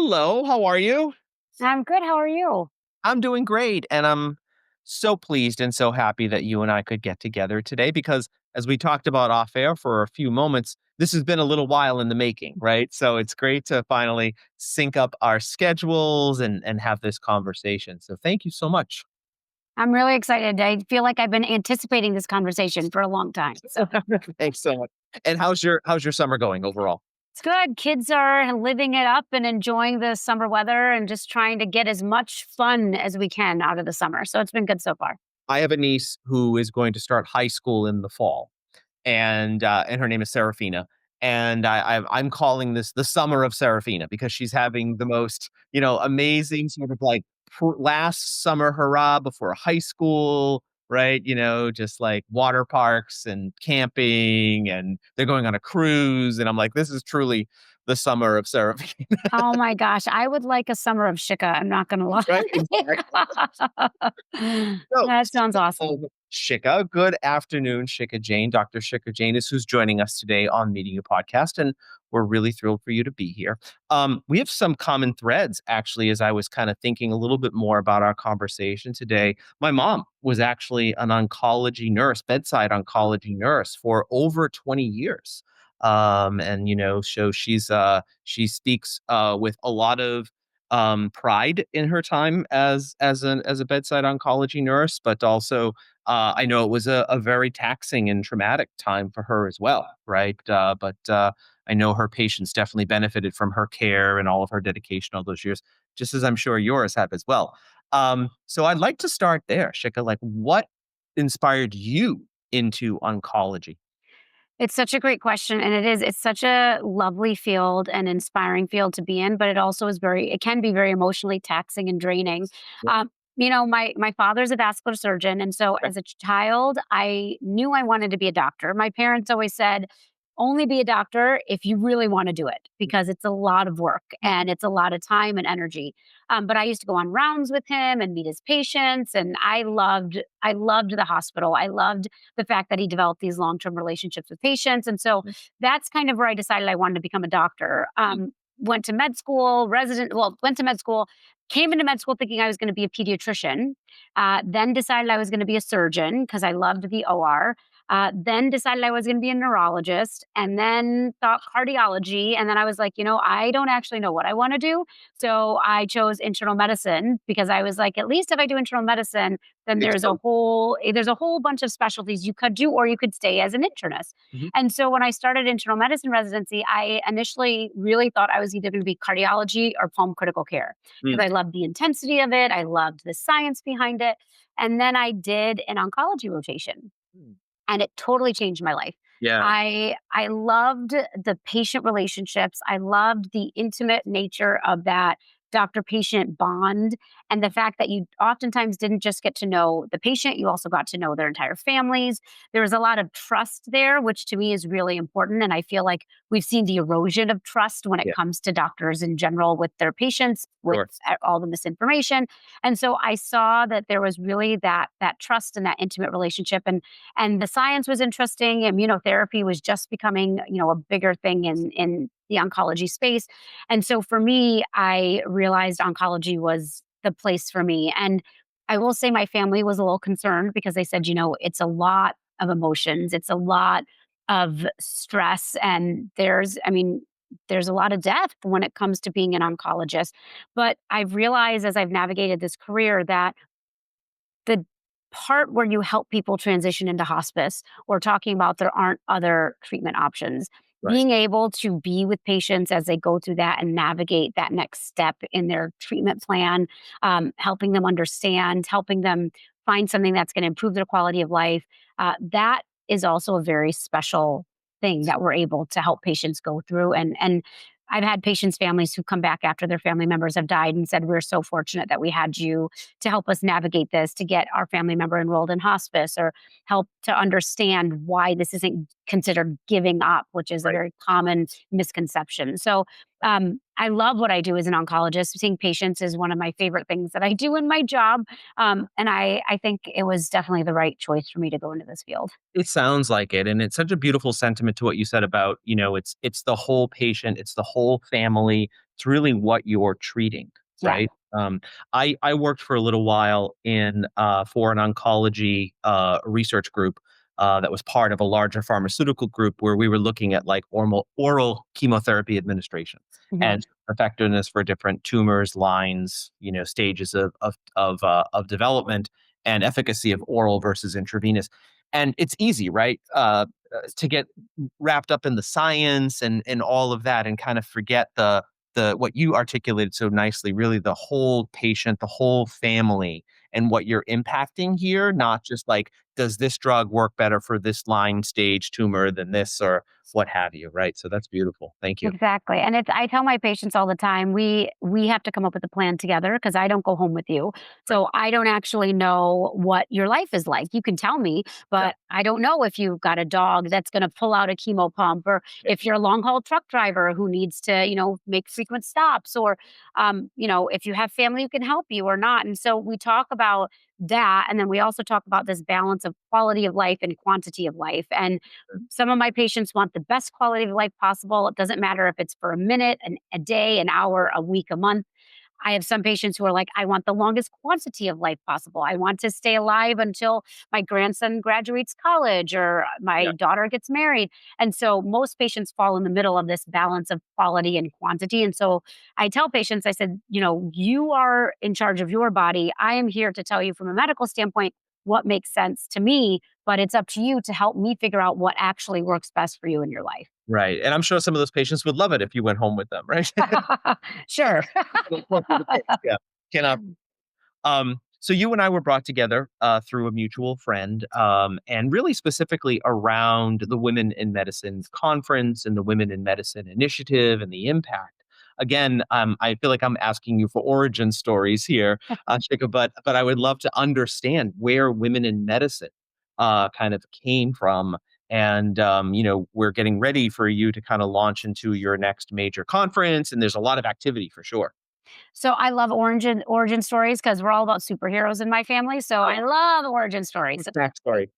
Hello, how are you? I'm good. How are you? I'm doing great, and I'm so pleased and so happy that you and I could get together today because as we talked about off air for a few moments, this has been a little while in the making, right? So it's great to finally sync up our schedules and have this conversation. So thank you so much. I'm really excited. I feel like I've been anticipating this conversation for a long time. So Thanks so much. And how's your summer going overall? it's good. Kids are living it up and enjoying the summer weather and just trying to get as much fun as we can out of the summer. So it's been good so far. I have a niece who is going to start high school in the fall. And her name is Serafina. And I'm calling this the summer of Serafina because she's having the most, amazing sort of like last summer hurrah before high school, right? Just like water parks and camping, and they're going on a cruise. And I'm like, this is truly the summer of Serafina, Oh my gosh. I would like a summer of Shikha. I'm not going to lie. right? Exactly. So, That sounds speaking awesome. of Shikha, good afternoon, Shikha Jain. Dr. Shikha Jain is who's joining us today on Meeting You Podcast, and we're really thrilled for you to be here. We have some common threads, actually, as I was kind of thinking a little bit more about our conversation today. My mom was actually an oncology nurse, bedside oncology nurse for over 20 years. So she speaks with a lot of pride in her time as a bedside oncology nurse, but also I know it was a very taxing and traumatic time for her as well, right? But I know her patients definitely benefited from her care and all of her dedication all those years, just as I'm sure yours have as well. So I'd like to start there, Shika. Like, what inspired you into oncology? It's such a great question, and it's such a lovely field and inspiring field to be in, but it can be very emotionally taxing and draining. Yeah. My father's a vascular surgeon, and so Okay. as a child, I knew I wanted to be a doctor. My parents always said, "Only be a doctor if you really want to do it, because it's a lot of work and it's a lot of time and energy." But I used to go on rounds with him and meet his patients, and I loved the hospital. I loved the fact that he developed these long-term relationships with patients. And so Mhm. that's kind of where I decided I wanted to become a doctor. Went to med school, went to med school, came into med school thinking I was going to be a pediatrician, then decided I was going to be a surgeon because I loved the OR. Then decided I was going to be a neurologist, and then thought cardiology. And then I was like, I don't actually know what I want to do. So I chose internal medicine because I was like, at least if I do internal medicine, then there's a whole bunch of specialties you could do, or you could stay as an internist. Mhm. And so when I started internal medicine residency, I initially really thought I was either going to be cardiology or pulm critical care Mm. because I loved the intensity of it. I loved the science behind it. And then I did an oncology rotation, Mm. and it totally changed my life. Yeah. I loved the patient relationships. I loved the intimate nature of that doctor patient bond, and the fact that you oftentimes didn't just get to know the patient, you also got to know their entire families. There was a lot of trust there, which to me is really important, and I feel like we've seen the erosion of trust when it Yeah. comes to doctors in general with their patients, with Sure. all the misinformation. And so I saw that there was really that trust and that intimate relationship, and the science was interesting. Immunotherapy was just becoming, a bigger thing in the oncology space. And so for me, I realized oncology was the place for me. And I will say my family was a little concerned because they said, it's a lot of emotions, it's a lot of stress, and there's a lot of death when it comes to being an oncologist. But I've realized as I've navigated this career that the part where you help people transition into hospice or talking about there aren't other treatment options, Right. being able to be with patients as they go through that and navigate that next step in their treatment plan, helping them understand, helping them find something that's going to improve their quality of life, that is also a very special thing that we're able to help patients go through. And I've had patients' families who come back after their family members have died and said, "We're so fortunate that we had you to help us navigate this, to get our family member enrolled in hospice, or help to understand why this isn't considered giving up," which is a Right. very common misconception. So I love what I do as an oncologist. Seeing patients is one of my favorite things that I do in my job. And I think it was definitely the right choice for me to go into this field. It sounds like it, and it's such a beautiful sentiment to what you said about, it's the whole patient, it's the whole family It's really what you're treating, Yeah. right? I worked for a little while in for an oncology research group that was part of a larger pharmaceutical group where we were looking at like oral chemotherapy administration Mhm. and effectiveness for different tumors, lines, stages of development, and efficacy of oral versus intravenous. And it's easy, right? To get wrapped up in the science and all of that, and kind of forget the what you articulated so nicely, really the whole patient, the whole family, and what you're impacting here, not just like, does this drug work better for this line stage tumor than this or what have you, right? So that's beautiful. Thank you. Exactly, and it's I tell my patients all the time, we have to come up with a plan together because I don't go home with you. Right. So I don't actually know what your life is like. You can tell me, Yeah. but I don't know if you've got a dog that's gonna pull out a chemo pump or Yeah. if you're a long haul truck driver who needs to, make frequent stops or if you have family who can help you or not. And so we talk about that. And then we also talk about this balance of quality of life and quantity of life. And some of my patients want the best quality of life possible. It doesn't matter if it's for a minute, a day, an hour, a week, a month. I have some patients who are like, I want the longest quantity of life possible. I want to stay alive until my grandson graduates college or Yeah. my daughter gets married. And so most patients fall in the middle of this balance of quality and quantity. And so I tell patients, I said, you are in charge of your body. I am here to tell you from a medical standpoint what makes sense to me, but it's up to you to help me figure out what actually works best for you in your life. Right. And I'm sure some of those patients would love it if you went home with them, right? Sure. It'll flow through the face. Yeah. Cannot. So you and I were brought together through a mutual friend, and really specifically around the Women in Medicine conference and the Women in Medicine initiative and the impact. Again, I feel like I'm asking you for origin stories here, Shika, but I would love to understand where women in medicine kind of came from. And we're getting ready for you to kind of launch into your next major conference, and there's a lot of activity for sure. So I love origin stories because we're all about superheroes in my family. So I love origin stories. Backstory.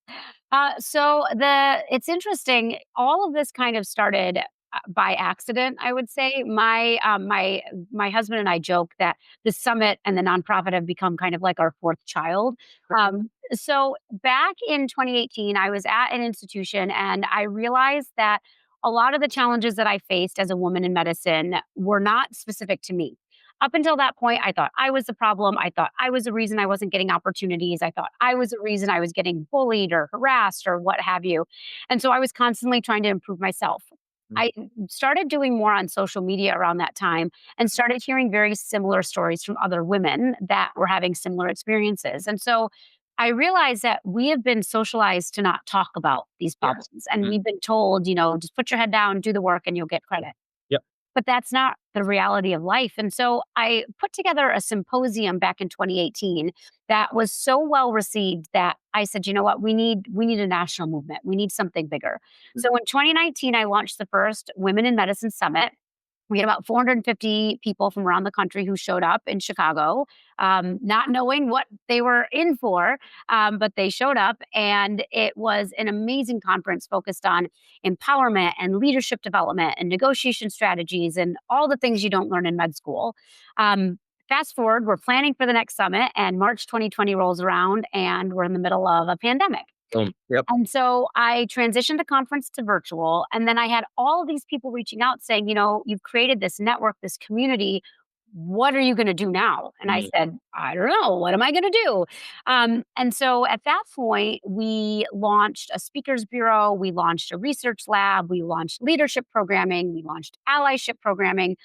It's interesting. All of this kind of started by accident, I would say. My husband and I joke that the summit and the nonprofit have become kind of like our fourth child. So back in 2018, I was at an institution and I realized that a lot of the challenges that I faced as a woman in medicine were not specific to me. Up until that point, I thought I was the problem. I thought I was the reason I wasn't getting opportunities. I thought I was the reason I was getting bullied or harassed or what have you. And so I was constantly trying to improve myself. Mm. I started doing more on social media around that time and started hearing very similar stories from other women that were having similar experiences. And so I realized that we have been socialized to not talk about these Yes. problems. And Mm. we've been told, just put your head down, do the work, and you'll get credit. Yep. But that's not the reality of life. And so I put together a symposium back in 2018 that was so well received that I said, you know what, we need a national movement. We need something bigger. Mm. So in 2019, I launched the first Women in Medicine Summit. We had about 450 people from around the country who showed up in Chicago, not knowing what they were in for, but they showed up. And it was an amazing conference focused on empowerment and leadership development and negotiation strategies and all the things you don't learn in med school. Um, Fast forward, we're planning for the next summit, and March 2020 rolls around, and we're in the middle of a pandemic. Boom. Yep. And so I transitioned the conference to virtual. And then I had all these people reaching out saying, you've created this network, this community. What are you going to do now? And I Mm. said, I don't know. What am I going to do? And so at that point, we launched a speakers bureau. We launched a research lab. We launched leadership programming. We launched allyship programming,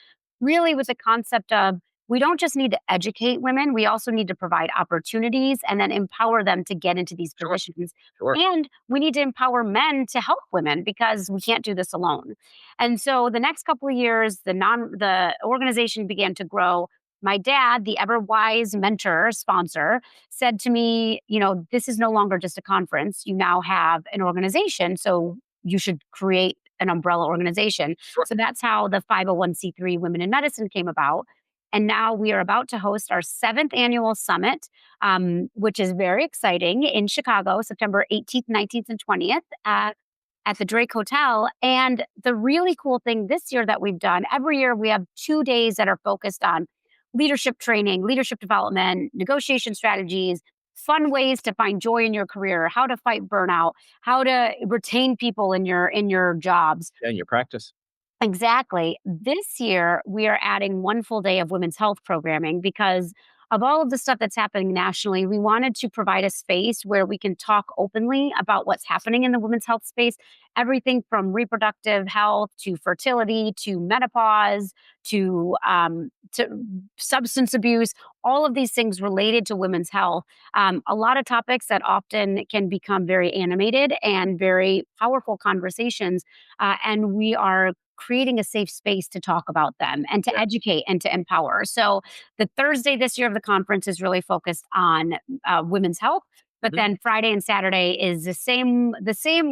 really with the concept of we don't just need to educate women, we also need to provide opportunities and then empower them to get into these Sure. positions. Sure. And we need to empower men to help women because we can't do this alone. And so the next couple of years, the organization began to grow. My dad, the ever wise mentor sponsor, said to me, this is no longer just a conference. You now have an organization. So you should create an umbrella organization. Sure. So that's how the 501c3 Women in Medicine came about. And now we are about to host our seventh annual summit, which is very exciting in Chicago, September 18th, 19th, and 20th. at the Drake Hotel. And the really cool thing this year that we've done, every year we have 2 days that are focused on leadership training, leadership development, negotiation strategies, fun ways to find joy in your career, how to fight burnout, how to retain people in your jobs. Yeah, in your practice. Exactly. This year, we are adding one full day of women's health programming because of all of the stuff that's happening nationally. We wanted to provide a space where we can talk openly about what's happening in the women's health space, everything from reproductive health to fertility to menopause to substance abuse, all of these things related to women's health. A lot of topics that often can become very animated and very powerful conversations. And we are creating a safe space to talk about them and to Yeah. educate and to empower. So the Thursday this year of the conference is really focused on women's health. But Mhm. then Friday and Saturday is the same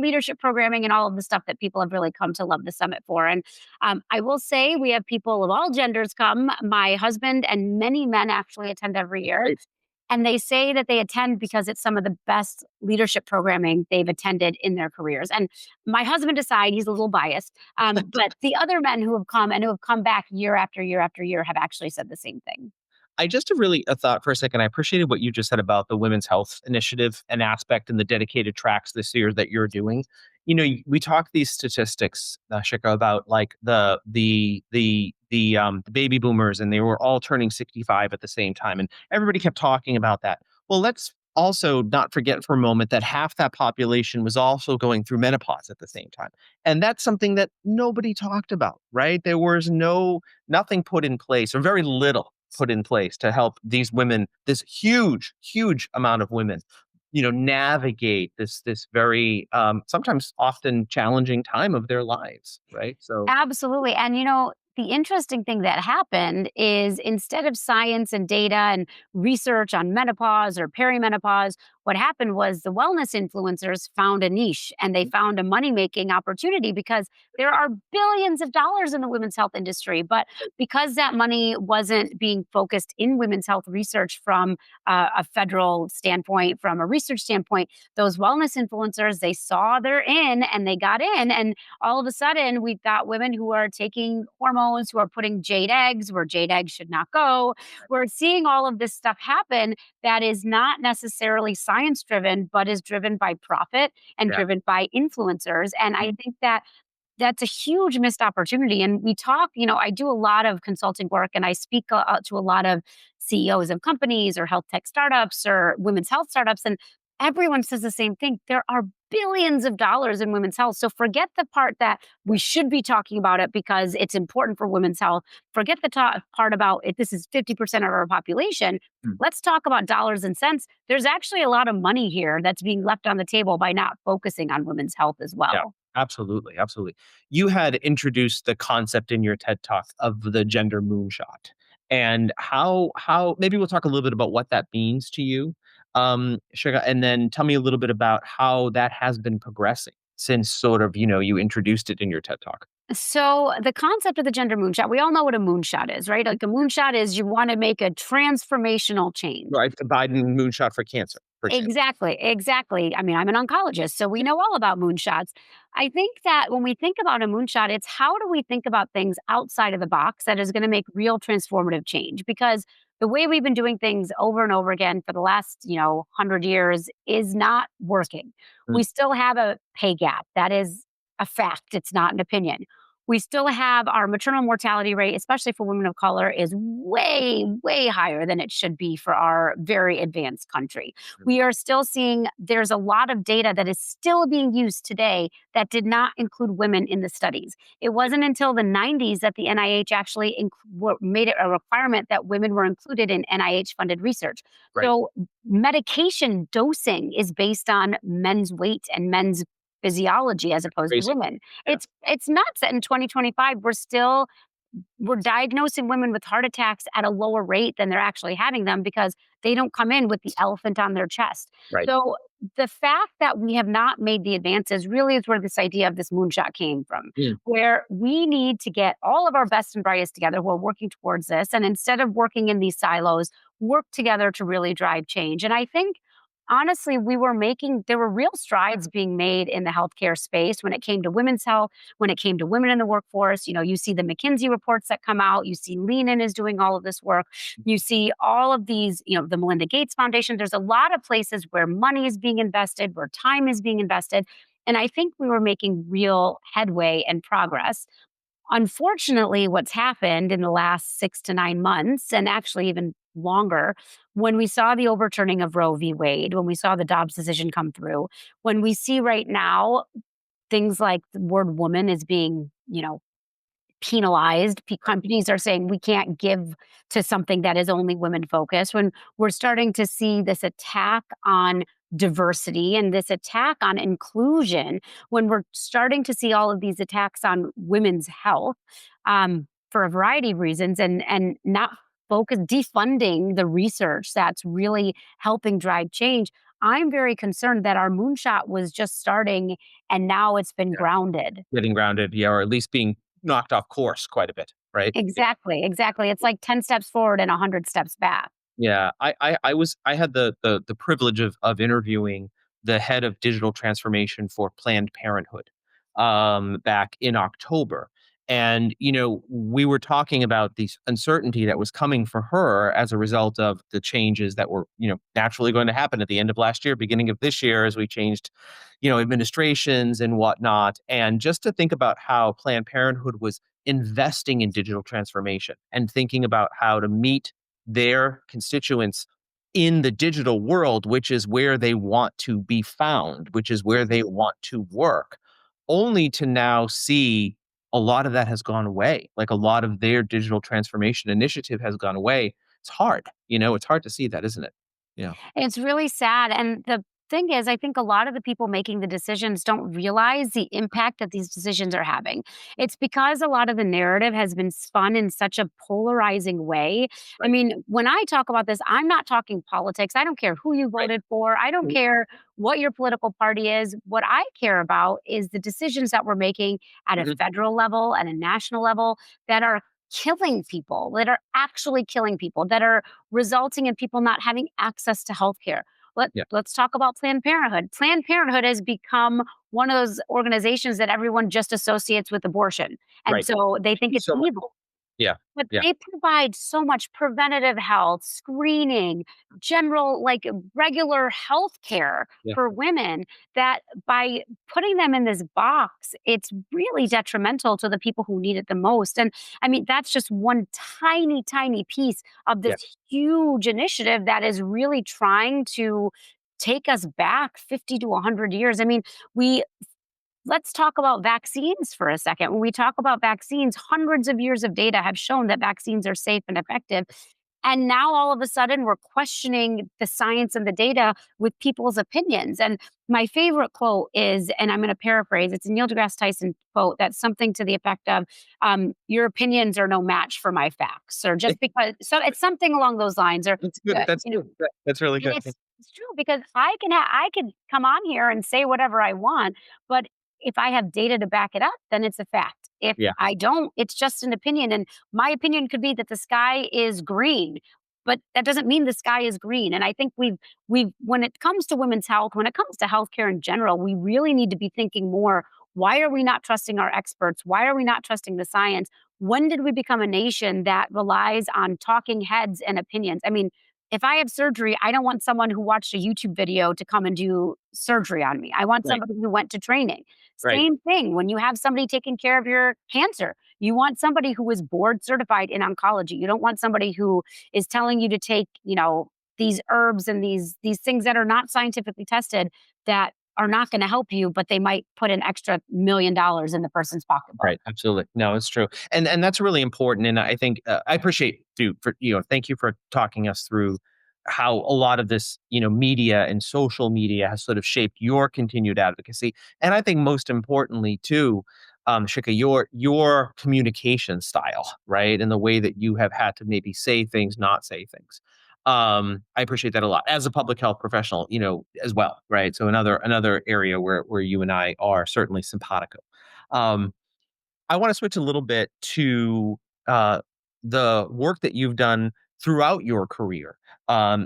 leadership programming and all of the stuff that people have really come to love the summit for. And I will say we have people of all genders come. My husband and many men actually attend every year. Great. And they say that they attend because it's some of the best leadership programming they've attended in their careers. And my husband aside, he's a little biased, but the other men who have come and who have come back year after year after year have actually said the same thing. I just have really a thought for a second. I appreciated what you just said about the women's health initiative and aspect and the dedicated tracks this year that you're doing. We talk these statistics, Shika, about like the baby boomers, and they were all turning 65 at the same time, and everybody kept talking about that. Well, let's also not forget for a moment that half that population was also going through menopause at the same time, and that's something that nobody talked about, right? There was nothing put in place, or very little put in place to help these women, this huge amount of women, navigate this very sometimes often challenging time of their lives, right? So Absolutely. And the interesting thing that happened is instead of science and data and research on menopause or perimenopause, what happened was the wellness influencers found a niche and they found a money making opportunity because there are billions of dollars in the women's health industry. But because that money wasn't being focused in women's health research from a federal standpoint, from a research standpoint, those wellness influencers, they saw they're in and they got in. And all of a sudden, we've got women who are taking hormones, who are putting jade eggs where jade eggs should not go. We're seeing all of this stuff happen that is not necessarily science driven, but is driven by profit and yeah. driven by influencers. And I think that that's a huge missed opportunity. And we talk, I do a lot of consulting work and I speak to a lot of CEOs of companies or health tech startups or women's health startups. And everyone says the same thing. There are billions of dollars in women's health. So forget the part that we should be talking about it because it's important for women's health. Forget the part about it. This is 50% of our population. Mm. Let's talk about dollars and cents. There's actually a lot of money here that's being left on the table by not focusing on women's health as Yeah, well. absolutely. You had introduced the concept in your TED Talk of the gender moonshot, and how maybe we'll talk a little bit about what that means to you, Shika, and then tell me a little bit about how that has been progressing since sort of you introduced it in your TED Talk. So the concept of the gender moonshot, we all know what a moonshot is, right? Like a moonshot is you want to make a transformational change. Right, the Biden moonshot for cancer, for example. Exactly. I mean, I'm an oncologist, so we know all about moonshots. I think that when we think about a moonshot, it's how do we think about things outside of the box that is going to make real transformative change? Because the way we've been doing things over and over again for the last, 100 years is not working. Mm. We still have a pay gap. That is a fact. It's not an opinion. We still have our maternal mortality rate, especially for women of color, is way higher than it should be for our very advanced country. We are still seeing there's a lot of data that is still being used today that did not include women in the studies. It wasn't until the 90s that the NIH actually made it a requirement that women were included in NIH funded research. Right. So medication dosing is based on men's weight and men's physiology as opposed to Crazy. women. Yeah. It's nuts that in 2025 we're diagnosing women with heart attacks at a lower rate than they're actually having them because they don't come in with the elephant on their chest. Right. So the fact that we have not made the advances really is where this idea of this moonshot came from, Mm. where we need to get all of our best and brightest together who are working towards this. And instead of working in these silos, work together to really drive change. And I think honestly, there were real strides being made in the healthcare space when it came to women's health, when it came to women in the workforce. You see the McKinsey reports that come out, you see Lean In is doing all of this work. You see all of these, the Melinda Gates Foundation. There's a lot of places where money is being invested, where time is being invested. And I think we were making real headway and progress. Unfortunately, what's happened in the last 6 to 9 months, and actually even longer, when we saw the overturning of Roe v. Wade, when we saw the Dobbs decision come through, when we see right now things like the word woman is being, penalized. Companies are saying we can't give to something that is only women focused. When we're starting to see this attack on diversity and this attack on inclusion, when we're starting to see all of these attacks on women's health for a variety of reasons, and not defunding the research that's really helping drive change. I'm very concerned that our moonshot was just starting and now it's been Yeah. grounded. Getting grounded, yeah, or at least being knocked off course quite a bit, right? Exactly, exactly. It's like 10 steps forward and 100 steps back. Yeah, I had the privilege of interviewing the head of digital transformation for Planned Parenthood, back in October, and we were talking about the uncertainty that was coming for her as a result of the changes that were naturally going to happen at the end of last year, beginning of this year, as we changed administrations and whatnot, and just to think about how Planned Parenthood was investing in digital transformation and thinking about how to meet their constituents in the digital world, which is where they want to be found, which is where they want to work, only to now see a lot of that has gone away. Like a lot of their digital transformation initiative has gone away. It's hard, it's hard to see that, isn't it? Yeah. It's really sad. And the thing is, I think a lot of the people making the decisions don't realize the impact that these decisions are having. It's because a lot of the narrative has been spun in such a polarizing way. I Right. mean, when I talk about this, I'm not talking politics. I don't care who you Right. voted for, I don't Mhm. care what your political party is. What I care about is the decisions that we're making at a Mhm. federal level and a national level that are killing people, that are actually killing people, that are resulting in people not having access to healthcare. Yeah. Let's talk about Planned Parenthood. Planned Parenthood has become one of those organizations that everyone just associates with abortion. And Right. so they think it's So much. evil. Yeah. But Yeah. they provide so much preventative health, screening, general, like regular health care Yeah. for women that by putting them in this box, it's really detrimental to the people who need it the most. And I mean, that's just one tiny, tiny piece of Yeah. this huge initiative that is really trying to take us back 50 to 100 years. I mean, we let's talk about vaccines for a second. When we talk about vaccines, hundreds of years of data have shown that vaccines are safe and effective. And now all of a sudden, we're questioning the science and the data with people's opinions. And my favorite quote is, and I'm going to paraphrase, it's a Neil deGrasse Tyson quote that's something to the effect of, your opinions are no match for my facts, or just because, so it's something along those lines, or, That's good. That's you know, good. That's really and good. it's true because I can come on here and say whatever I want, but if I have data to back it up, then it's a fact. If Yeah. I don't, it's just an opinion. And my opinion could be that the sky is green, but that doesn't mean the sky is green. And I think we've when it comes to women's health, when it comes to healthcare in general, we really need to be thinking more. Why are we not trusting our experts? Why are we not trusting the science? When did we become a nation that relies on talking heads and opinions? I mean, if I have surgery, I don't want someone who watched a YouTube video to come and do surgery on me. I want Right. somebody who went to training. Right. Same thing when you have somebody taking care of your cancer. You want somebody who is board certified in oncology. You don't want somebody who is telling you to take, these herbs and these things that are not scientifically tested that are not going to help you, but they might put an extra $1 million in the person's pocketbook. Right, absolutely. No, it's true, and that's really important. And I think I appreciate you for thank you for talking us through how a lot of this media and social media has sort of shaped your continued advocacy, and I think most importantly too, Shika, your communication style, right, and the way that you have had to maybe say things, not say things. I appreciate that a lot as a public health professional, as well, right? So another area where you and I are certainly simpatico. Um, I want to switch a little bit to uh, the work that you've done throughout your career,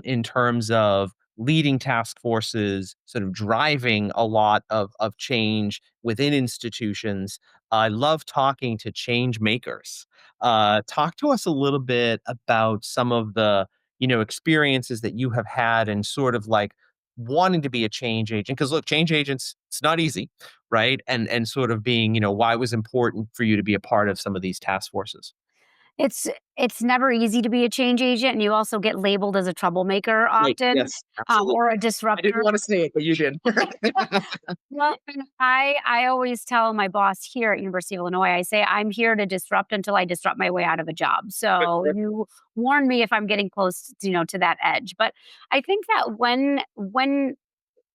in terms of leading task forces, sort of driving a lot of change within institutions. I love talking to change makers. Talk to us a little bit about some of the, experiences that you have had and sort of like wanting to be a change agent. Because look, change agents, it's not easy, right? And sort of being, why it was important for you to be a part of some of these task forces. It's it's never easy to be a change agent, and you also get labeled as a troublemaker Right. often, Yes, absolutely. or a I didn't disruptor. want to say it, but you did. Well, and I always tell my boss here at University of Illinois, I say, "I'm here to disrupt until I disrupt my way out of a job." So you warn me if I'm getting close, to that edge. But I think that when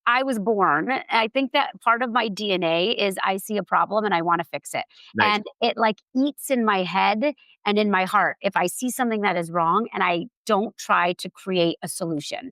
I was born. I think that part of my DNA is I see a problem and I want to fix it. Nice. And it like eats in my head and in my heart if I see something that is wrong and I don't try to create a solution.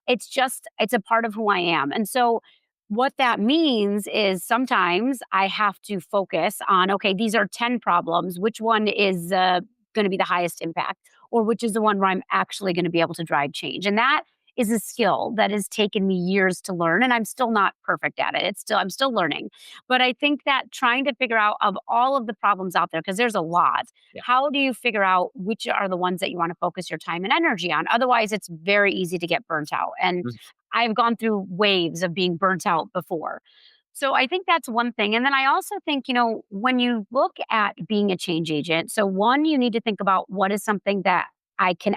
It's a part of who I am. And so, what that means is sometimes I have to focus on, okay, these are 10 problems. Which one is going to be the highest impact? Or which is the one where I'm actually going to be able to drive change? And that is a skill that has taken me years to learn, and I'm still not perfect at it. I'm still learning. But I think that trying to figure out of all of the problems out there, because there's a lot, Yeah. how do you figure out which are the ones that you want to focus your time and energy on? Otherwise, it's very easy to get burnt out. And Mhm. I've gone through waves of being burnt out before. So I think that's one thing. And then I also think, when you look at being a change agent, so one, you need to think about what is something that I can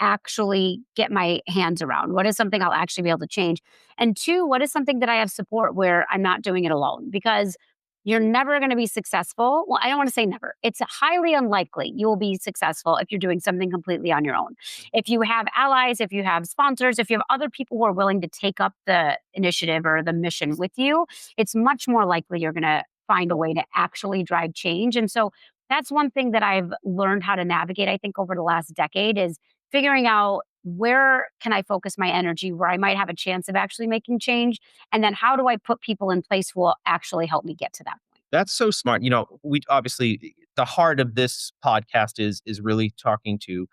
actually get my hands around? What is something I'll actually be able to change? And two, what is something that I have support where I'm not doing it alone? Because you're never going to be successful. Well, I don't want to say never. It's highly unlikely you will be successful if you're doing something completely on your own. If you have allies, if you have sponsors, if you have other people who are willing to take up the initiative or the mission with you, it's much more likely you're going to find a way to actually drive change. And so that's one thing that I've learned how to navigate, I think, over the last decade is figuring out where can I focus my energy where I might have a chance of actually making change, and then how do I put people in place who will actually help me get to that point? That's so smart. We obviously the heart of this podcast is really talking to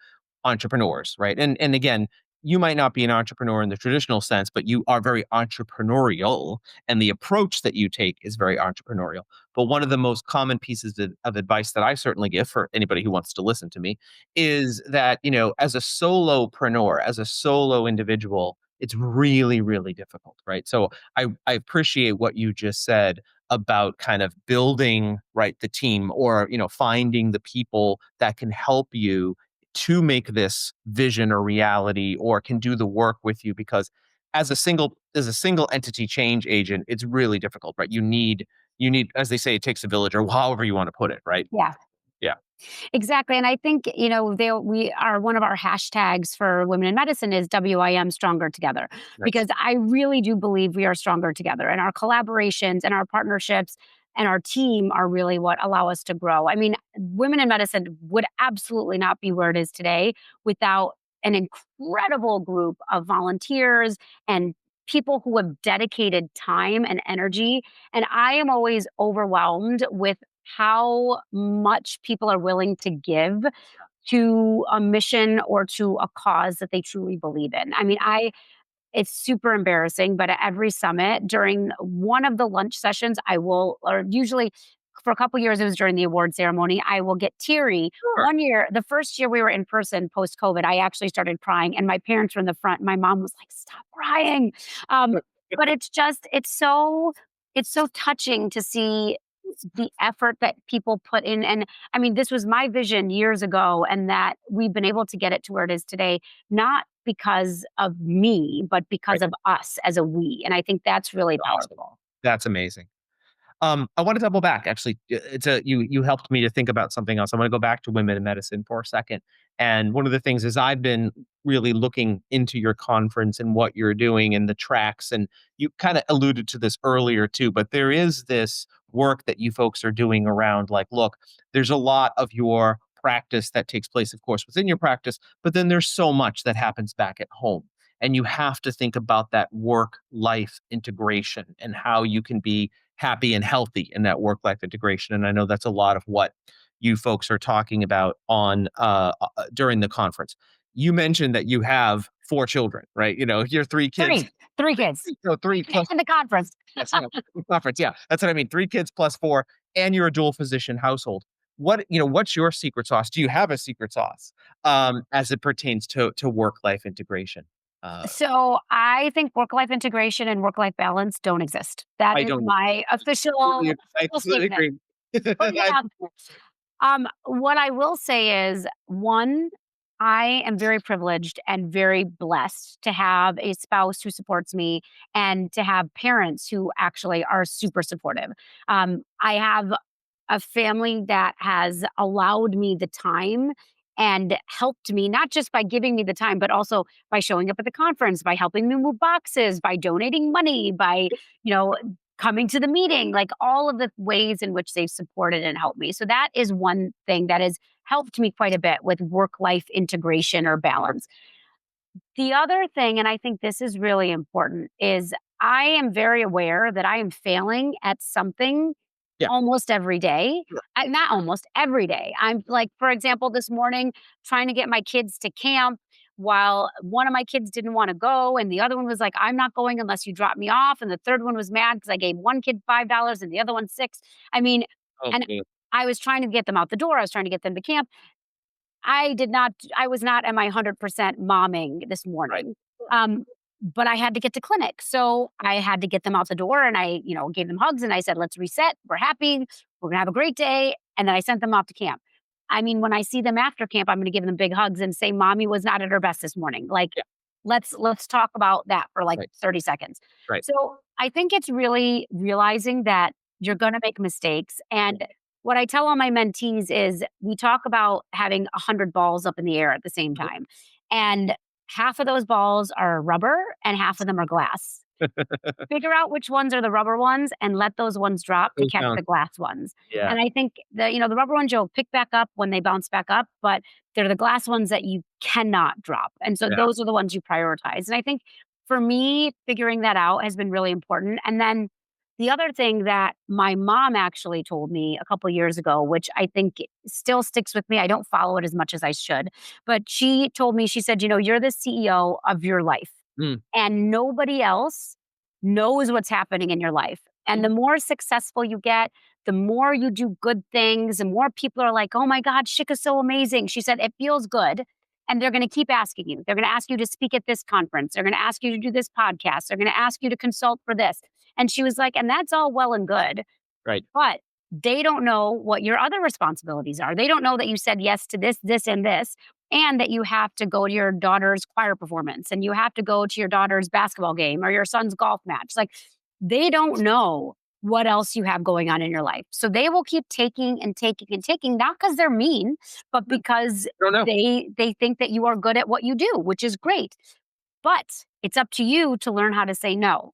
entrepreneurs, right? And again, you might not be an entrepreneur in the traditional sense, but you are very entrepreneurial, and the approach that you take is very entrepreneurial. But one of the most common pieces of advice that I certainly give for anybody who wants to listen to me is that, as a solopreneur, as a solo individual, it's really, really difficult, right? So I appreciate what you just said about kind of building right the team, or finding the people that can help you to make this vision a reality, or can do the work with you, because as a single entity change agent, it's really difficult, right? You need, as they say, it takes a village, or however you want to put it, right? Yeah. Yeah. Exactly. And I think, we are one of our hashtags for women in medicine is WIM Stronger Together, Nice. because I really do believe we are stronger together, and our collaborations and our partnerships and our team are really what allow us to grow. I mean, women in medicine would absolutely not be where it is today without an incredible group of volunteers and people who have dedicated time and energy. And I am always overwhelmed with how much people are willing to give to a mission or to a cause that they truly believe in. I mean, it's super embarrassing, but at every summit during one of the lunch sessions, I will, or usually for a couple years, it was during the award ceremony, I will get teary. Sure. One year, the first year we were in person post COVID, I actually started crying, and my parents were in the front. My mom was like, "Stop crying," but it's so touching to see the effort that people put in. And I mean, this was my vision years ago, and that we've been able to get it to where it is today, not because of me, but because Right. of us as a we. And I think that's really Awesome. powerful. That's amazing. I want to double back. Actually, you helped me to think about something else. I want to go back to women in medicine for a second. And one of the things is I've been really looking into your conference and what you're doing and the tracks. And you kind of alluded to this earlier too, but there is this work that you folks are doing around like, look, there's a lot of your practice that takes place, of course, within your practice, but then there's so much that happens back at home. And you have to think about that work life integration and how you can be happy and healthy in that work life integration. And I know that's a lot of what you folks are talking about on during the conference. you mentioned that you have 4 children, right? Your 3 kids. 3 kids. No, 3 plus In the conference. yes, yeah, conference, yeah, that's what I mean, 3 kids plus 4, and you're a dual physician household. What's your secret sauce? Do you have a secret sauce, as it pertains to work-life integration? Uh, So I think work-life integration and work-life balance don't exist. That I is don't my completely I official completely statement. agree. Putting it I out there. What I will say is, one, I am very privileged and very blessed to have a spouse who supports me and to have parents who actually are super supportive. I have a family that has allowed me the time and helped me not just by giving me the time but also by showing up at the conference, by helping me move boxes, by donating money, by you know coming to the meeting, like all of the ways in which they've supported and helped me. So that is one thing that has helped me quite a bit with work life integration or balance. The other thing, and I think this is really important, is I am very aware that I am failing at something Yeah, almost every day. sure. Not almost every day. I'm like, for example, this morning trying to get my kids to camp while one of my kids didn't want to go and the other one was like, I'm not going unless you drop me off. And the third one was mad because I gave one kid $5 and the other one six. I mean, Oh, and yeah, I was trying to get them out the door. I was trying to get them to camp. I was not at my 100% momming this right. morning. But I had to get to clinic. So I had to get them out the door and I gave them hugs and I said, let's reset. We're happy. We're gonna have a great day. And then I sent them off to camp. I mean, when I see them after camp, I'm gonna give them big hugs and say, Mommy was not at her best this morning. Like, Yeah, let's talk about that for like right, 30 seconds. right. So I think it's really realizing that you're gonna make mistakes. And what I tell all my mentees is we talk about having 100 balls up in the air at the same Mhm. time. And half of those balls are rubber and half of them are glass. Figure out which ones are the rubber ones and let those ones drop to Goes catch down. the glass ones. Yeah, And I think the rubber ones you'll pick back up when they bounce back up, but they're the glass ones that you cannot drop. And so yeah. those are the ones you prioritize. And I think for me, figuring that out has been really important. And then the other thing that my mom actually told me a couple years ago, which I think still sticks with me, I don't follow it as much as I should, but she told me, she said, you're the CEO of your life Mm, and nobody else knows what's happening in your life. And the more successful you get, the more you do good things, the more people are like, oh my God, Shika's so amazing. She said, it feels good. And they're going to keep asking you. They're going to ask you to speak at this conference. They're going to ask you to do this podcast. They're going to ask you to consult for this. And she was like, and that's all well and good. right. But they don't know what your other responsibilities are. They don't know that you said yes to this, this, and this, and that you have to go to your daughter's choir performance and you have to go to your daughter's basketball game or your son's golf match. Like they don't know what else you have going on in your life. So they will keep taking and taking and taking, not because they're mean, but because I don't know. they think that you are good at what you do, which is great. But it's up to you to learn how to say no.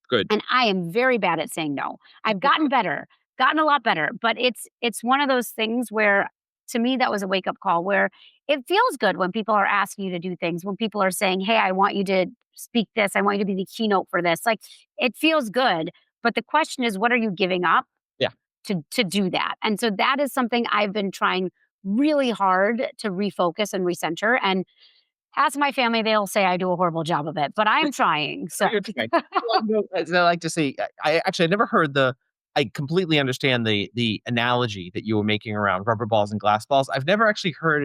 Good. And I am very bad at saying no. I've gotten better, gotten a lot better, but it's one of those things where to me that was a wake up call where it feels good when people are asking you to do things, when people are saying, "Hey, I want you to speak this. I want you to be the keynote for this." Like it feels good, but the question is what are you giving up Yeah. to do that? And so that is something I've been trying really hard to refocus and recenter and ask my family, they'll say I do a horrible job of it, but I'm trying. So You're trying. Well, no, as I like to say, I actually I never heard I completely understand the analogy that you were making around rubber balls and glass balls. I've never actually heard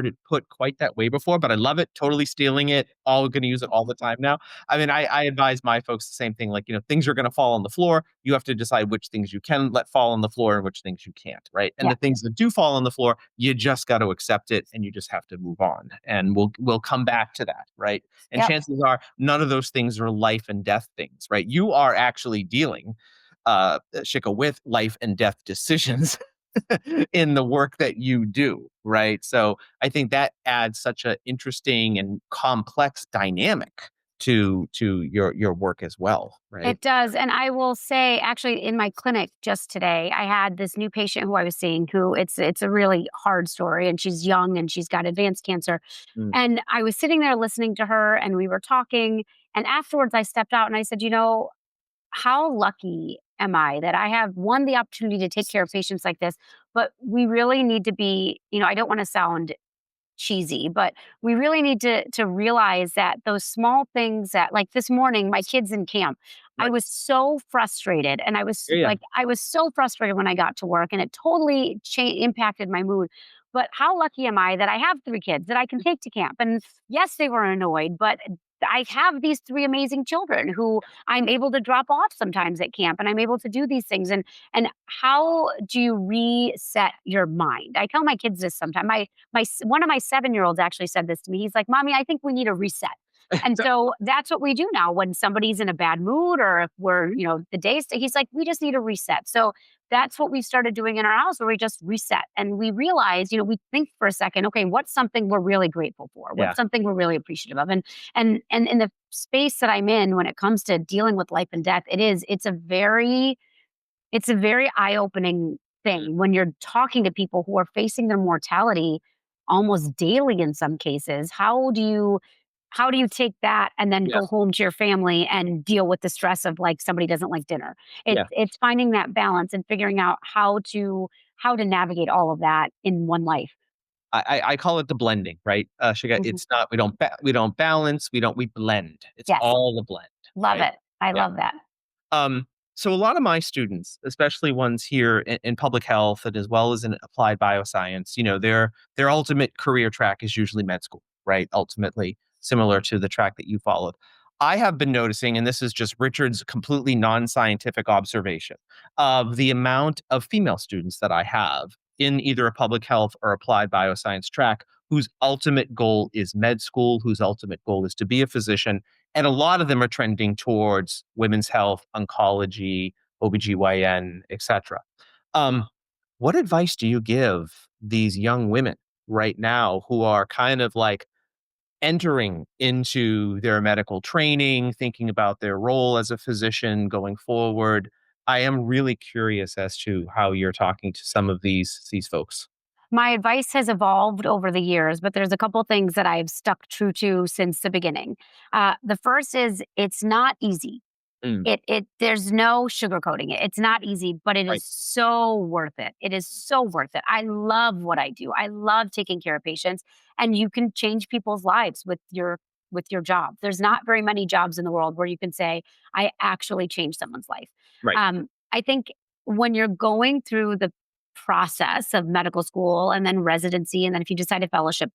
it put quite that way before, but I love it. Totally stealing it. All gonna use it all the time now. I mean, I advise my folks the same thing. Like, things are gonna fall on the floor. You have to decide which things you can let fall on the floor and which things you can't, right? And yeah, the things that do fall on the floor, you just got to accept it and you just have to move on. And we'll come back to that, right? And yep. chances are none of those things are life and death things, right? You are actually dealing, Shika, with life and death decisions in the work that you do, right? So I think that adds such an interesting and complex dynamic to your work as well, right? It does, and I will say, actually, in my clinic just today, I had this new patient who I was seeing who it's a really hard story, and she's young and she's got advanced cancer. Mm, And I was sitting there listening to her, and we were talking. And afterwards, I stepped out and I said, how lucky am I that I have one the opportunity to take care of patients like this, but we really need to be. I don't want to sound cheesy, but we really need to realize that those small things that, like this morning, my kids in camp, I Right. was so frustrated, and Yeah. Yeah. I was so frustrated when I got to work, and it totally impacted my mood. But how lucky am I that I have 3 kids that I can take to camp? And yes, they were annoyed, but I have these 3 amazing children who I'm able to drop off sometimes at camp, and I'm able to do these things. And how do you reset your mind? I tell my kids this sometimes. One of my 7-year-olds actually said this to me. He's like, "Mommy, I think we need a reset." And so that's what we do now when somebody's in a bad mood, or if we're, the days, he's like, we just need a reset. So that's what we started doing in our house, where we just reset and we realize, we think for a second, okay, what's something we're really grateful for? Yeah. What's something we're really appreciative of? And in the space that I'm in when it comes to dealing with life and death, it's a very eye-opening thing when you're talking to people who are facing their mortality almost daily in some cases. How do you take that and then go Yes. home to your family and deal with the stress of, like, somebody doesn't like dinner? It's Yeah. it's finding that balance and figuring out how to navigate all of that in one life. I call it the blending, right? Shiga, Mhm. it's not we don't balance, we blend. It's Yes, all a blend, love right? it. I Yeah. love that. Um, so a lot of my students, especially ones here in public health and as well as in applied bioscience, their ultimate career track is usually med school, right? Ultimately, similar to the track that you followed. I have been noticing, and this is just Richard's completely non-scientific observation of the amount of female students that I have in either a public health or applied bioscience track whose ultimate goal is med school, whose ultimate goal is to be a physician, and a lot of them are trending towards women's health, oncology, OBGYN, etc. Um, what advice do you give these young women right now who are kind of like entering into their medical training, thinking about their role as a physician going forward? I am really curious as to how you're talking to some of these folks. My advice has evolved over the years, but there's a couple things that I've stuck true to since the beginning. The first is, it's not easy. Mm, There's no sugarcoating it. It's not easy, but it right, is so worth it. It is so worth it. I love what I do. I love taking care of patients, and you can change people's lives with your job. There's not very many jobs in the world where you can say, I actually changed someone's life. right. I think when you're going through the process of medical school and then residency, and then if you decide to fellowship,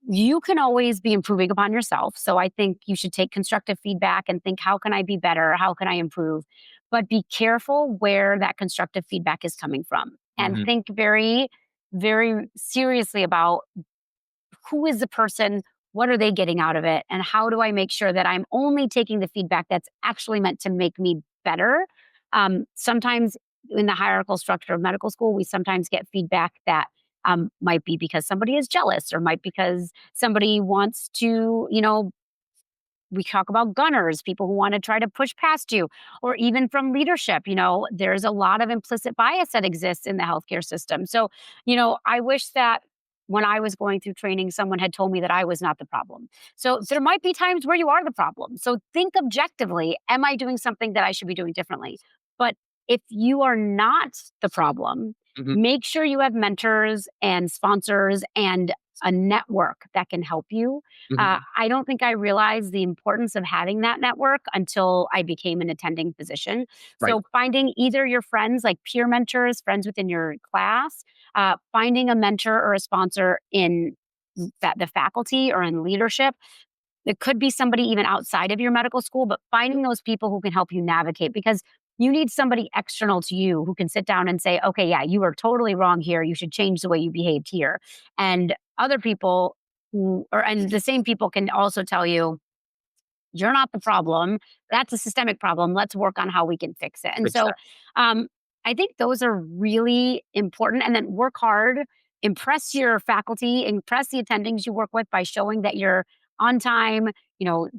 you can always be improving upon yourself. So I think you should take constructive feedback and think, how can I be better? How can I improve? But be careful where that constructive feedback is coming from, and Hmm. think very, very seriously about who is the person, what are they getting out of it, and how do I make sure that I'm only taking the feedback that's actually meant to make me better. Sometimes in the hierarchical structure of medical school, we sometimes get feedback that might be because somebody is jealous, or might because somebody wants to, we talk about gunners, people who want to try to push past you, or even from leadership. There's a lot of implicit bias that exists in the healthcare system. So, I wish that when I was going through training, someone had told me that I was not the problem. So there might be times where you are the problem. So think objectively, am I doing something that I should be doing differently? But if you are not the problem, Hmm. make sure you have mentors and sponsors and a network that can help you. Hmm. I don't think I realized the importance of having that network until I became an attending physician. Right. So finding either your friends, like peer mentors, friends within your class, finding a mentor or a sponsor in the faculty or in leadership. It could be somebody even outside of your medical school, but finding those people who can help you navigate, because you need somebody external to you who can sit down and say, okay, yeah, you are totally wrong here. You should change the way you behaved here. And other people and the same people can also tell you, you're not the problem. That's a systemic problem. Let's work on how we can fix it. And so Exactly. um, I think those are really important. And then work hard, impress your faculty, impress the attendings you work with by showing that you're on time,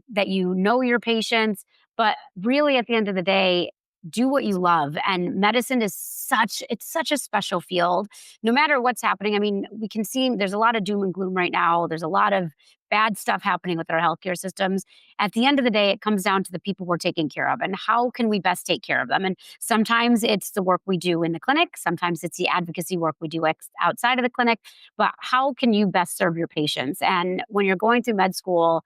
that you know your patients. But really, at the end of the day, do what you love. And medicine is such a special field. No matter what's happening, I mean, we can see there's a lot of doom and gloom right now. There's a lot of bad stuff happening with our healthcare systems. At the end of the day, it comes down to the people we're taking care of and how can we best take care of them. And sometimes it's the work we do in the clinic, sometimes it's the advocacy work we do outside of the clinic, but how can you best serve your patients? And when you're going through med school,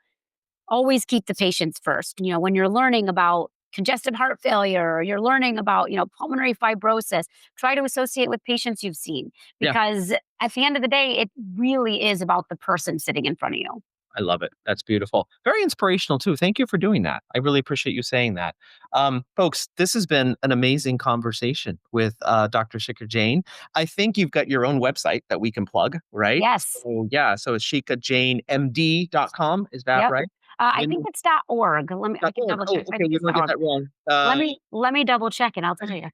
always keep the patients first. When you're learning about congestive heart failure or you're learning about, pulmonary fibrosis, try to associate with patients you've seen Yeah. because at the end of the day, it really is about the person sitting in front of you. I love it. That's beautiful. Very inspirational too. Thank you for doing that. I really appreciate you saying that. Folks, this has been an amazing conversation with Dr. Shikha Jain. I think you've got your own website that we can plug, right? Yes. So yeah, so it's shikhajainmd.com. Is that Yep. right? I think it's .org. I can .org. double Oh, check. I okay. think We it's don't get .org. that wrong. Let me double check and I'll tell you.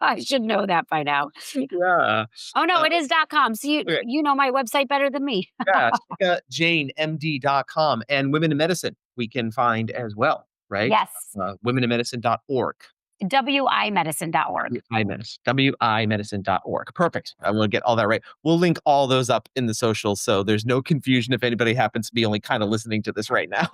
I should know that by now. Yeah. Oh no, Uh, it is .com. So you okay. you know my website better than me. Yeah, shikhajainmd.com and Women in Medicine we can find as well, right? Yes. Womeninmedicine.org. WImedicine.org. WImedicine.org. Perfect. I will get all that right. We'll link all those up in the socials so there's no confusion if anybody happens to be only kind of listening to this right now.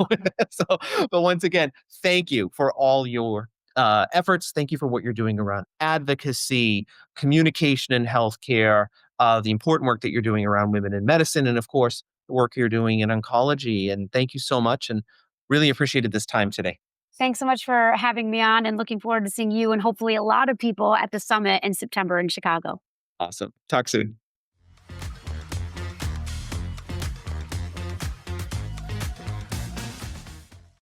So, but once again, thank you for all your efforts. Thank you for what you're doing around advocacy, communication in healthcare, the important work that you're doing around women in medicine, and of course, the work you're doing in oncology. And thank you so much and really appreciated this time today. Thanks so much for having me on and looking forward to seeing you and hopefully a lot of people at the summit in September in Chicago. Awesome. Talk soon.